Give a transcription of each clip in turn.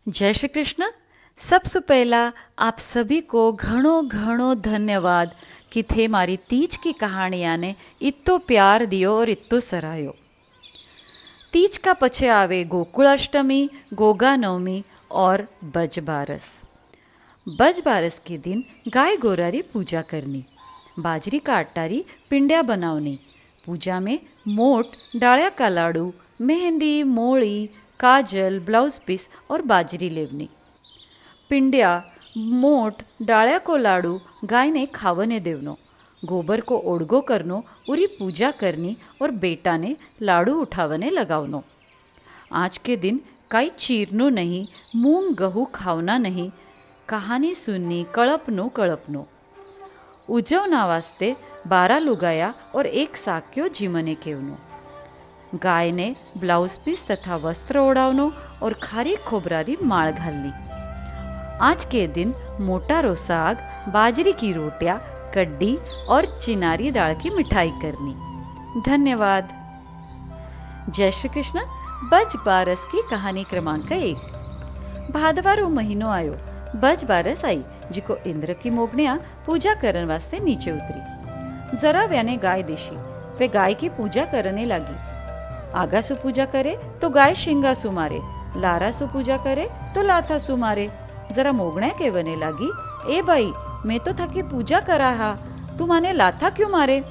जय श्री कृष्ण। सबसे पहला आप सभी को घणो घणो धन्यवाद कि थे मारी तीज की कहानियाँ ने इतो प्यार दियो और इतो सरायो। तीज का पछे आवे गोकुलाष्टमी, गोगा नवमी और बजबारस। बजबारस के दिन गाय गोरारी पूजा करनी, बाजरी का आटारी पिंड्या बनावनी। पूजा में मोट, डाळ्या का लाडू, मेहंदी, मोड़ी, काजल, ब्लाउज पीस और बाजरी लेवनी। पिंड्या, मोट, डाळ्या को लाडू गाय ने खावने देवनो। गोबर को ओडगो करनो, उरी पूजा करनी और बेटा ने लाडू उठावने लगावनो। आज के दिन काई चीरनो नहीं, मूंग गहू खावना नहीं, कहानी सुननी, कळपनो कळपनो। उजवना वास्ते 12 लुगाया और एक साक्यो जीमने केवनो। गाय ने ब्लाउज पीस तथा वस्त्र ओढ़ावनो और खारी खोबरारी माळ घालनी। आज के दिन मोटारो साग, बाजरी की रोटियां, कड्डी और चिनारी दाल की मिठाई करनी। धन्यवाद। जय श्री कृष्ण। बजबारस की कहानी क्रमांक 1। भादवारो महीनो आयो, बजबारस आई, जिको इंद्र की मोगनिया पूजा करने वास्ते नीचे उतरी। जरा व्याने गाय देशी, वे गाय की पूजा करने लगी। आगासु पूजा करे तो गाय शिंगासु मारे, लारासु पूजा करे तो लाथासु मारे। जरा मोगण्या कहने लगी, ए भाई, मैं तो थकी पूजा करा हा, तू माने लाथा क्यों मारे?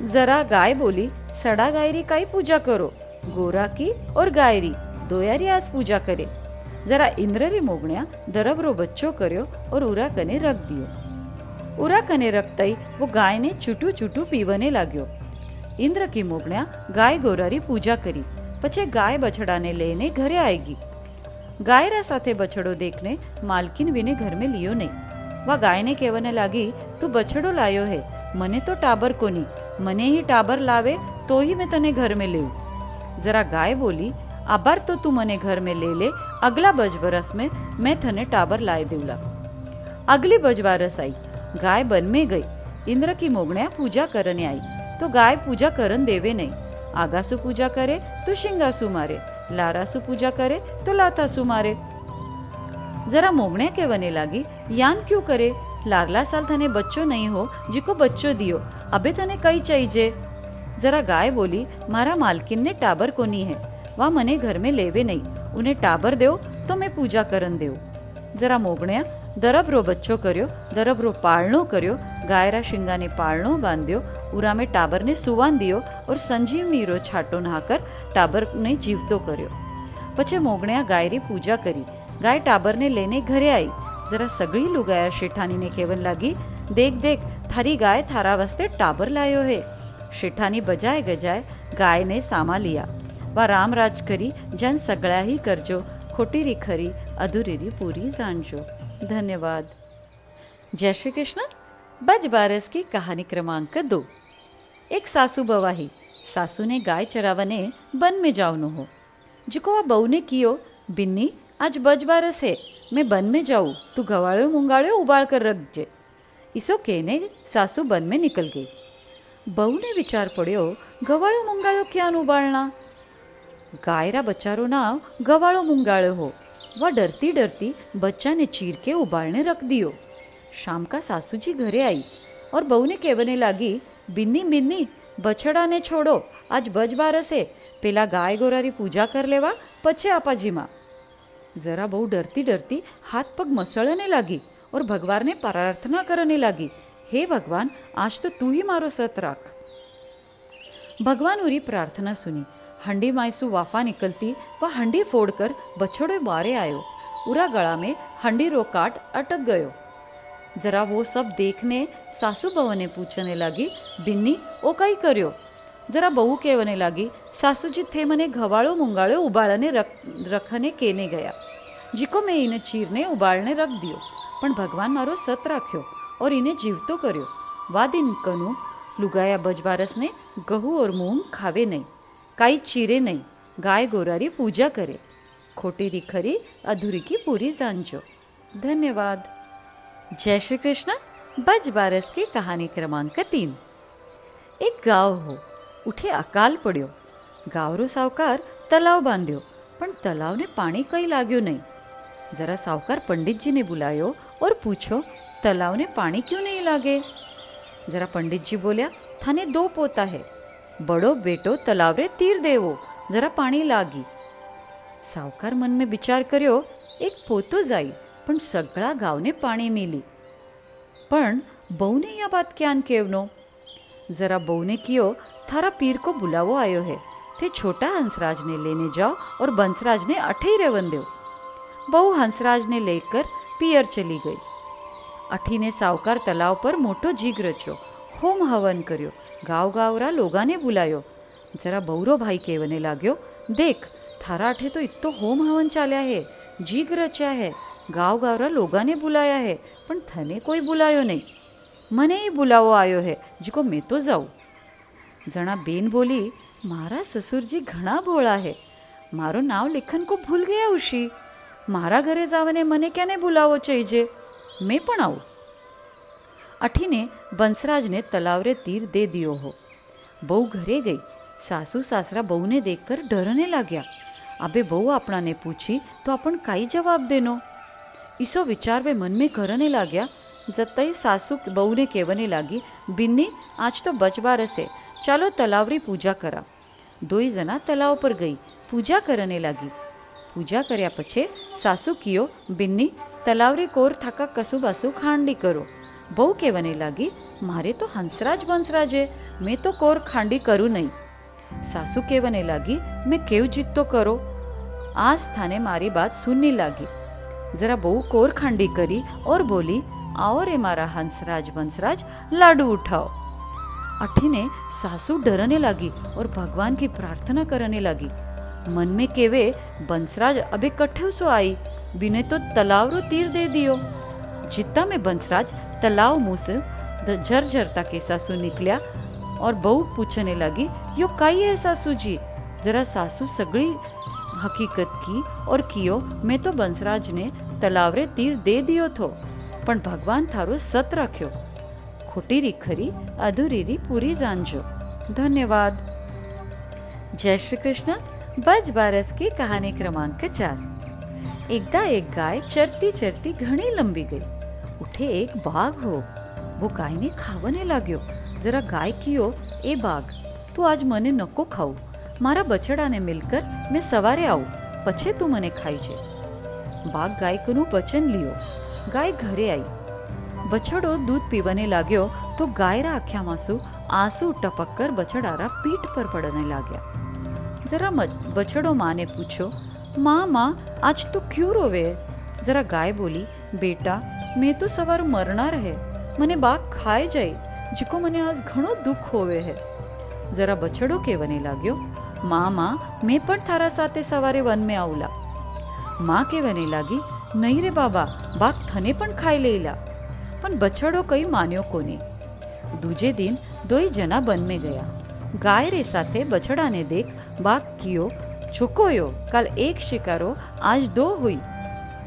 जरा गाय बोली, सड़ा गायरी काई पूजा करो, गोरा की और गायरी दोयारी आज पूजा करे। जरा इंद्ररी मोगण्या दरबरो बच्चो कर्यो और उरा कने रख दियो। उरा कने रखताई वो गाय ने छूटू छूटू पीवने लाग्यो। इंद्र की मोगण्या गाय गोरारी पूजा करी, पछे गाय बछड़ा ने लेने घरे आएगी। गाय रा साथे बछड़ो देखने मालकिन विने घर में लियो नहीं। वह गाय ने कहने लागी, तू बछड़ो लायो है, मने तो टाबर कोनी, मने ही टाबर लावे तो ही मैं तने घर में लेऊ। जरा गाय बोली, आबार तो तू मने घर में ले, अगला बजबरस में मैं थने टाबर लाए देवला। अगली बजबारस आई, गाय बन में गई। इंद्र की मोगण्या पूजा करने आई तो गाय पूजा करन देवे नहीं। आगासु पूजा करे तो शिंगासु मारे, लारासु पूजा करे तो लाथासु मारे। जरा मोगण्या कहने लगी, यान क्यों करे? लारला साल थने बच्चो नहीं हो, जिको बच्चो दियो, अबे थने कई चाहिए। जरा गाय बोली, मारा मालकिन ने टाबर कोनी है, वह मने घर में लेवे नहीं, उन्हें टाबर दो तो मैं पूजा करन देव। जरा मोगण्या दरबरो बच्चो कर्यो, दरबरो पाळनो कर्यो, गायरा शिंगा ने पाळनो बांध्यो, उरा में टाबर ने सुवान दियो और संजीवनी रो छाटो नहाकर टाबर ने जीवतो कर्यो। पछे मोगण्या गायरी पूजा करी, गाय टाबर ने लेने घरे आई। जरा सगळी लुगाया शेठानी ने केवन लागी, देख देख, थारी गाय थारा वास्ते टाबर लायो है। शेठानी बजाय गजाय गाय ने सामा लिया। वा रामराज करी, जन सगळ्या ही करजो, खोटी री खरी, अधूरी री पूरी जानजो। धन्यवाद। जय श्री कृष्ण। बजबारस की कहानी क्रमांक 2। एक सासू बवाही। सासू ने गाय चरावने बन में जावनो हो। जिको वह बहू ने कियो, बिन्नी आज बजबारस है, मैं बन में जाऊँ, तू गवाळ्यो मुंगाळ्यो उबाल कर रखजे। इसो कहने सासू बन में निकल गई। बहू ने विचार पड़्यो, गवाळ्यो मुंगाळ्यो क्यान उबालना? गायरा बच्चारो नाव गवाळो मुंगाळ्यो हो। वह डरती डरती बच्चा ने चीर के उबालने रख दियो। शाम का सासू जी घरे आई और बहू ने कहने लगी, बिन्नी बिन्नी, बछड़ा ने छोड़ो, आज बजबारस है, पेला गाय गोरारी पूजा कर लेवा, पछे आपाजी माँ। जरा बहू डरती डरती हाथ पग मसळने लगी और भगवान ने प्रार्थना करने लगी, हे भगवान, आज तो तू ही मारो सत राख। भगवान उरी प्रार्थना सुनी। हंडी मायसू वाफा निकलती वह हंडी फोड़कर बछड़े बारे आयो। उरा गला में हंडी रो काट अटक गयो। जरा वो सब देखने सासू बहू ने पूछने लगी, बिन्नी ओ कई कर्यो? जरा बहू कहने लगी, सासू जी थे मने घवाड़ो मुंगाड़ो उबालने रखने केने गया, जिको मैं इन्हें चीरने उबालने रख दियो, पण भगवान मारो सत राख्यो और इन्हें जीवतो कर्यो। वा दिन कनु लुगाया बजबारस ने गहू और मूंग खावे नहीं, काई चीरे नहीं, गाय गोरारी पूजा करे, खोटी री खरी, अधूरी की पूरी जानजो। धन्यवाद। जय श्री कृष्ण। बजबारस की कहानी क्रमांक 3। एक गाव हो, उठे अकाल पड्यो। गावरो सावकार तलाव बांध्यो, पण तलावने पाणी कई लाग्यो नहीं। जरा सावकार पंडित जी ने बुलायो और पूछो, तालाव ने पानी क्यों नहीं लागे? जरा पंडित जी बोल्या, थाने 2 पोता है, बड़ो बेटो तलाव रे तीर देवो, जरा पाणी लागी. सावकार मन में विचार कर्यो, एक पोतो जाई पण सगळा गावने पाणी मिली. पण बहू यह बात क्यान केवनो? जरा बहू ने कियो, थारा पीर को बुलावो आयो है, थे छोटा हंसराज ने लेने जाओ और बंसराज ने अठे ही रेवन दो. बहू हंसराज ने लेकर पियर चली गई. अठी ने सावकार तलाव पर मोटो जीग रच्यो, होम हवन कर्यो, गाव गावरा लोगाने बुलायो. जरा बौरो भाई केवने लाग्यो, देख थारा अठे तो इत्तो होम हवन चाल्या है, जीग रच्या है, गाव गावरा लोगाने बुलाया है, पण थने कोई बुलायो नहीं. मने ही बुलावो आयो है, जिको मैं तो जाऊँ. जणा बेन बोली, मारा ससुरजी घणा भोळा है, मारो नाव लेखन को भूल गया उशी. मारा घरे जावने मने क्याने बुलावो चाहिए, मैं पण आऊँ. अठीने बंसराज ने तलाव रे तीर दे दियो हो. बहू घरे गई. सासू सासरा बहू ने देखकर डरने लाग्या. अबे बहू अपना ने पूछी तो अपन काई जवाब देनो? इसो विचार वे मन में करने लाग्या. जतई सासू बहू ने केवने लागी, बिन्नी आज तो बचबार से, चालो तलावरी पूजा करा. 2 जना तलाव पर गई, पूजा करने लागी. पूजा कर्या पछे सासू कियो, बिन्नी तलावरी कोर थाका कसुबासु खांडी करो. बहू केवने लागी, मारे तो हंसराज बंसराज है, मैं तो कोर खांडी करूँ नहीं. सासू केवने लागी, मैं केव जीत तो करो. आज थाने मारी बात सुननी लागी. जरा बहू कोर खांडी करी और बोली, आओ रे मारा हंसराज बंसराज, लाडू उठाओ. अठीने सासू डरने लागी और भगवान की प्रार्थना करने लागी. मन में केवे, बंसराज अबे कठे सो आई, बिने तो तलाव रो तीर दे दियो. जित्ता में बंसराज तलाव मुँह से झरझरता के सासू निकल्या और बहू पूछने लगी, यो काई है सासू जी? जरा सासू सगड़ी हकीकत की और कियो, मैं तो बंसराज ने तलाव रे तीर दे दियो थो, पण भगवान थारो सत राख्यो. खोटी री खरी, अधूरी री पूरी जानजो. धन्यवाद. जय श्री कृष्ण. बज बारस की कहानी क्रमांक 4. एकदा एक गाय चरती चरती घणी लंबी गई. उठे एक बाघ हो. वो गाय ने खावने लाग्यो. जरा गाय कियो, ए बाघ तू आज मने नको खाऊ, मारा बछड़ा ने मिलकर मैं सवारे आऊँ, पछे तू मने खाईजे. बाघ गाय कनु वचन लियो. गाय घरे आई. बछड़ो दूध पीवने लाग्यो तो गायरा आख्या मासू आंसू टपक कर बछड़ारा पीठ पर पड़ने लाग्या. जरा बछड़ो माँ ने पूछो, माँ आज तो क्यों रोवे? जरा गाय बोली, बेटा मैं तो सवार मरना रहे, मने बाघ खाए जाए, जिको मने आज घणो दुख होवे है. जरा बछड़ो केवने लाग्यो, माँ मैं पण थारा साथे सवारे वन में आऊला. माँ केवने लागी, नहीं रे बाबा, बाघ थने पण खाई लेला. पण बछड़ो कई मान्यो कोनी. दूजे दिन 2 जना वन में गया. गाय रे साथे बछड़ा ने देख बाघ कियो, छुकोयो कल एक शिकारो आज 2 हुई.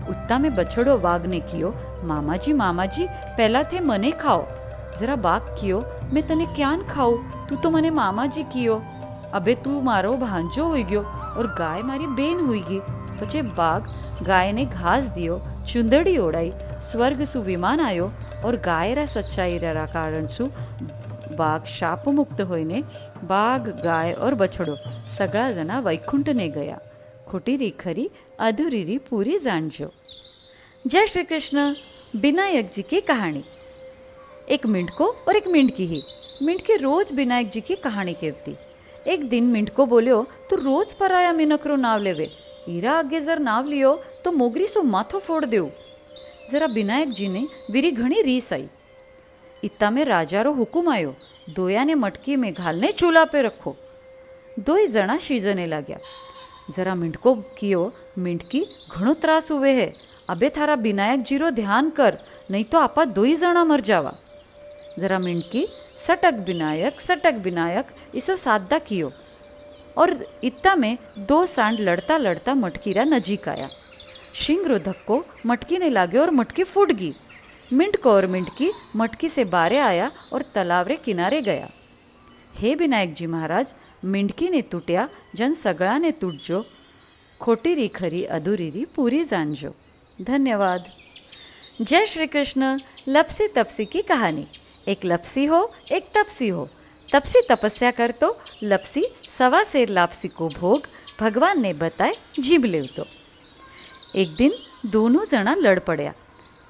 उत्ता में बछड़ो बाघ ने कियो, मामा जी पहला थे मने खाओ. जरा बाघ कियो, मैं तने क्यान खाऊ, तू तो मने मामा जी कियो. अबे तू मारो भांजो हुई गयो और गाय मारी बेन हुई गई. पछे बाघ गाय ने घास दियो, चुंदड़ी ओढ़ाई, स्वर्ग सु विमान आयो और गाय रा सच्चाई रा कारण सु बाघ शाप मुक्त होईने बाघ गाय और बछड़ो सगळा जना वैकुंठ ने गया. खोटी री खरी, अधूरी री पूरी जानजो. जय श्री कृष्ण. विनायक जी की कहानी. एक मिंटको और एक मिंटकी ही. मिंटकी रोज विनायक जी की कहानी कहती. एक दिन मिंटको बोल्यो, तू रोज पराया मिनकरो नाव लेवे, ईरा आगे जर नाव लियो तो मोगरी सो माथो फोड़ देऊ. जरा विनायक जी ने बीरी घणी रीस आई. इत्ता में राजा रो हुकुम आयो, दोया ने मटकी में घालने चूल्हा पे रखो. 2 जना शीजने लाग्या. जरा मिंटको कियो, मिंटकी घणो त्रास हुए है, अबे थारा विनायक जी रो ध्यान कर, नहीं तो आपा 2 जना मर जावा. जरा मिंटकी सटक विनायक इसो साधा कियो और इत्ता में 2 सांड लड़ता लड़ता मटकी रा नजीक आया. शिंग रो धक्को मटकी ने लाग्यो और मटकी फूट गई. मिंटको और मिंटकी मटकी से बारे आया और तालाव रे किनारे गया. हे विनायक जी महाराज, मिंटकी ने तूट्या जन सगळा ने तूटजो. खोटी री खरी, अधूरी री पूरी जानजो. धन्यवाद। जय श्री कृष्ण। लपसी तपसी की कहानी। एक लपसी हो, एक तपसी हो। तपसी तपस्या कर तो लपसी सवा सेर लापसी को भोग भगवान ने बताए जीभ लेवतो। एक दिन दोनों जना लड़ पड़या।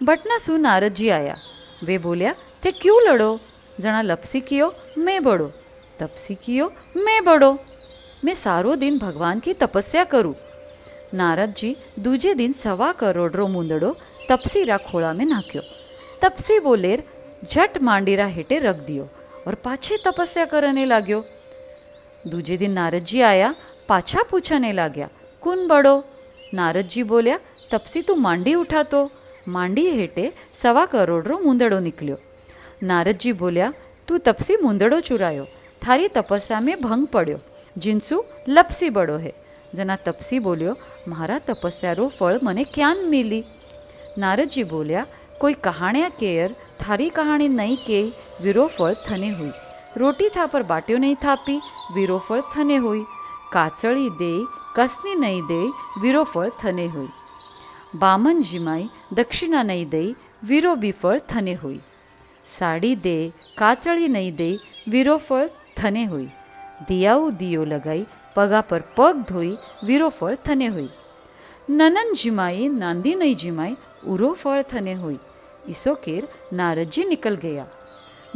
बटना सु नारद जी आया। वे बोलिया, ते क्यों लड़ो? जना लपसी कियो, मैं बड़ो। तपसी कियो, मैं बड़ो। मैं सारो दिन भगवान की तपस्या करूँ। नारद जी दूजे दिन 1.25 करोड़ मूंदड़ो तपसीरा खोड़ा में नाख्यो। तपसी बोलेर झट मांडीरा हेटे रख दियो और पाछे तपस्या करने लाग्यो। दूजे दिन नारद जी आया, पाछा पूछने लाग्या, कुन बड़ो? नारद जी बोलिया, तपसी तू मांडी उठातो। मांडी हेटे 1.25 करोड़ मूंदड़ो निकल्यो। नारद जी बोलिया, तू तपसी मूंदड़ो चुरायो, थारी तपस्या में भंग पड़्यो, जिनसु लपसी बड़ो है। जना तपसी बोलियो, मारा तपस्यारो फल मने क्यान मिली? नारद जी बोलिया, कोई कहाण्या केयर थारी कहानी नहीं के वीरो फल थने हुई। रोटी था पर बाट्यो नहीं थापी, वीरो फल थने हुई। काचड़ी दे कसनी नहीं दे, वीरो फल थने हुई। बामन जिमाई दक्षिणा नहीं दई, वीरो बी फल थने हुई। साड़ी दे काचड़ी नहीं दे, वीरो फल थने हुई। दियाऊ दियो लगाई, पगा पर पग धोई, वीरो फल थने हुई। ननन जिमाई नांदी नहीं जिमाई, उरो फल थने हुई। इसो केर नारद जी निकल गया।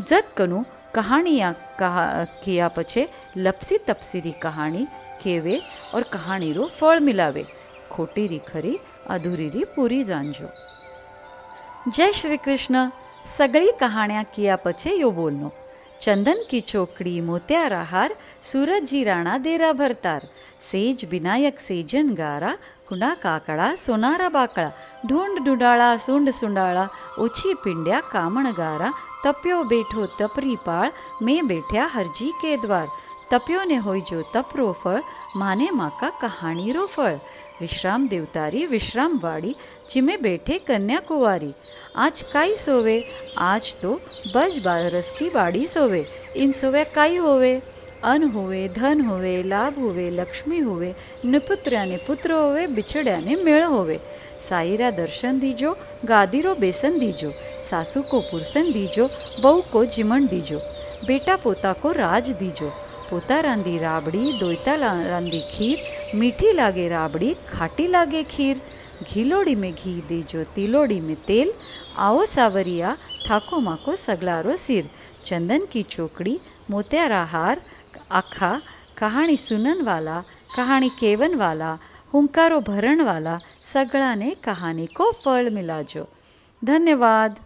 जत कनु कहानियाँ किया पछे लपसी तपसीरी कहानी केवे और कहानी रो फल मिलावे। खोटी री खरी, अधूरी री पूरी जानजो। जय श्री कृष्ण। सगड़ी कहानियाँ किया पछे यो बोलनो। चंदन की चोकड़ी मोत्यारा हार, सूरज जी राणा देरा भरतार। सेज विनायक सेजन गारा, कुंडा काकड़ा सोनारा बाकड़ा। ढूंढ ढूंढाड़ा सुंड सुंडाड़ा, ओछी पिंड्या कामण गारा। तप्यो बैठो तपरी पाळ, में बैठ्या हरजी के द्वार। तप्यो ने होई जो तपरो फळ, माने माका कहानी रो फळ। विश्राम देवतारी विश्राम वाड़ी, जिमे बैठे कन्या कुंवारी। आज काई सोवे, आज तो बज बारस की बाड़ी सोवे। इन सोवे काई होवे, अन होवे, धन होवे, लाभ होवे, लक्ष्मी होवे। निपुत्र्या ने पुत्र होवे, बिछड़्या ने मेळ होवे। साईरा दर्शन दीजो, गादीरो बेसन दीजो। सासू को पुरसन दीजो, बहू को जिमण दीजो। बेटा पोता को राज दीजो। पोता रांधी राबड़ी, दोयता रांधी खीर। मीठी लागे राबड़ी, खाटी लागे खीर। घीलोड़ी में घी दीजो, तिलोड़ी में तेल। आओ सावरिया, थाको माको सगलारो सिर। चंदन की चोकड़ी मोत्यारा हार, आखा कहानी सुनन वाला, कहानी केवन वाला, हुंकारो भरण वाला, सगड़ा ने कहानी को फल मिलाजो। धन्यवाद।